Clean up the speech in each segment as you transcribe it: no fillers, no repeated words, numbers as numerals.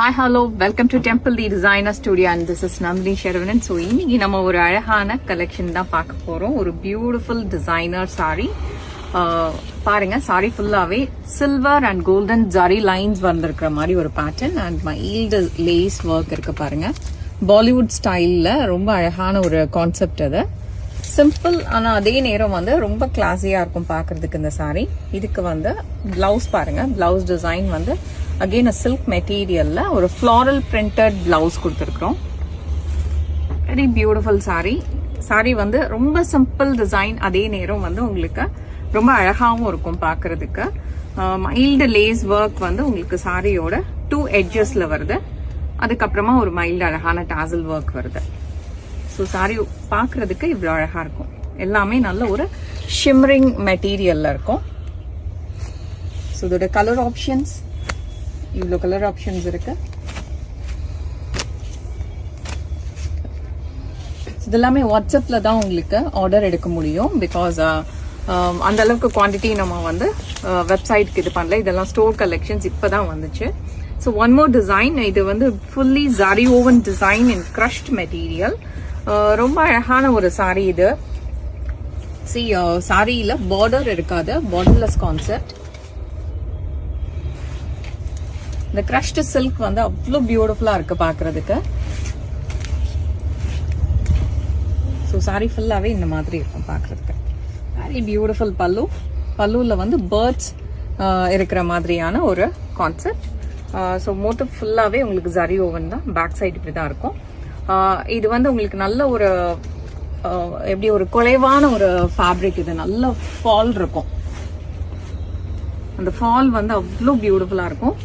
Hi, hello, welcome to Temple the Designer Studio and this is Nandini Sharavanan. So, இன்னைக்கு நம்ம ஒரு அழகான collection தான் பார்க்க போறோம். ஒரு பியூட்டிஃபுல் டிசைனர் சாரி. பாருங்க சாரி ஃபுல்லாவே silver and golden zari lines வந்திருக்கிற மாதிரி ஒரு pattern and mild lace work இருக்கு பாருங்க. பாலிவுட் ஸ்டைல்ல ரொம்ப அழகான ஒரு கான்செப்ட் அது. சிம்பிள் ஆனா அதே நேரம் வந்து ரொம்ப கிளாஸியா இருக்கும் பாக்குறதுக்கு இந்த சாரி. இதுக்கு வந்து பிளவுஸ் பாருங்க. பிளவுஸ் டிசைன் வந்து அகெயின் சில்க் மெட்டீரியல்ல ஒரு ஃப்ளாரல் பிரிண்டட் பிளவுஸ் கொடுத்துருக்கோம். Very beautiful sorry. சாரி வந்து ரொம்ப சிம்பிள் டிசைன், அதே நேரம் வந்து உங்களுக்கு ரொம்ப அழகாவும் இருக்கும் பாக்குறதுக்கு. மைல்டு லேஸ் ஒர்க் வந்து உங்களுக்கு சாரியோட 2 எட்ஜஸ்ல வருது. அதுக்கப்புறமா ஒரு மைல்டு அழகான டாசல் ஒர்க் வருது. ஸோ சாரி பாக்குறதுக்கு இவ்வளோ அழகா இருக்கும். எல்லாமே நல்ல ஒரு ஷிம்மரிங் மெட்டீரியல்ல இருக்கும். ஸோ இதோட கலர் ஆப்ஷன்ஸ் இவ்வளோ கலர் ஆப்ஷன்ஸ் இருக்கு. இதெல்லாமே வாட்ஸ்அப்ல தான் உங்களுக்கு ஆர்டர் எடுக்க முடியும். பிகாஸ் அந்த அளவுக்கு குவான்டிட்டி நம்ம வந்து வெப்சைட்க்கு இது பண்ணல. இதெல்லாம் ஸ்டோர் கலெக்ஷன்ஸ் இப்பதான் வந்துச்சு. So one more design. இது வந்து ஃபுல்லி ஜரி ஓவன் டிசைன் இன் கிரஷ்ட் மெட்டீரியல். ரொம்ப அழகான ஒரு சாரி இது. சாரியில பார்டர் இருக்காது, பார்டர்லெஸ் கான்செப்ட். இந்த கிரஷ்டு சில்க் வந்து அவ்வளோ பியூட்டிஃபுல்லா இருக்கு பாக்குறதுக்கு. ஸோ சாரி ஃபுல்லாவே இந்த மாதிரி இருக்கும் பாக்குறதுக்கு. வெரி பியூட்டிஃபுல் பல்லு. பல்லுல வந்து பேர்ட்ஸ் இருக்கிற மாதிரியான ஒரு கான்செப்ட். ஸோ மோட்டிவ் ஃபுல்லாவே உங்களுக்கு ஜரி ஓவன் தான். பேக் சைடு இப்படி தான் இருக்கும். இது வந்து உங்களுக்கு நல்ல ஒரு எப்படி ஒரு குறைவான ஒரு ஃபேப்ரிக். இது நல்ல ஃபால் இருக்கும். அந்த ஃபால் வந்து அவ்வளோ பியூட்டிஃபுல்லா இருக்கும்.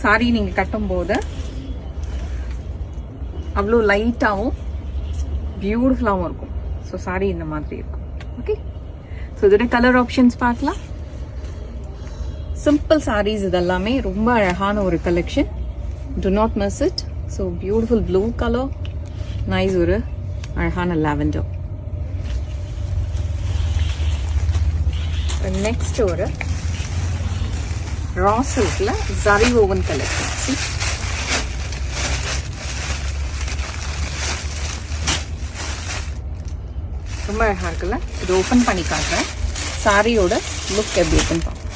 சாரி நீங்க கட்டும் போது அவ்வளோ லைட்டாகவும் பியூட்டிஃபுல்லாகவும் இருக்கும். ஸோ சாரி இந்த மாதிரி இருக்கும். ஓகே, ஸோ இதோட கலர் ஆப்ஷன்ஸ் பார்க்கலாம். சிம்பிள் சாரீஸ் இதெல்லாமே ரொம்ப அழகான ஒரு collection. To not miss it. So beautiful blue colour, nice ஒரு அழகான லாவெண்டர். நெக்ஸ்ட் ஒரு ரா சில்க்ல ஜரி ஓவன் கலெக்ஷன். ரொம்ப அழகா இருக்குல்ல. இது ஓபன் பண்ணி காட்டுறேன். சாரியோட லுக் எப்படி இருக்குன்னு பார்ப்போம்.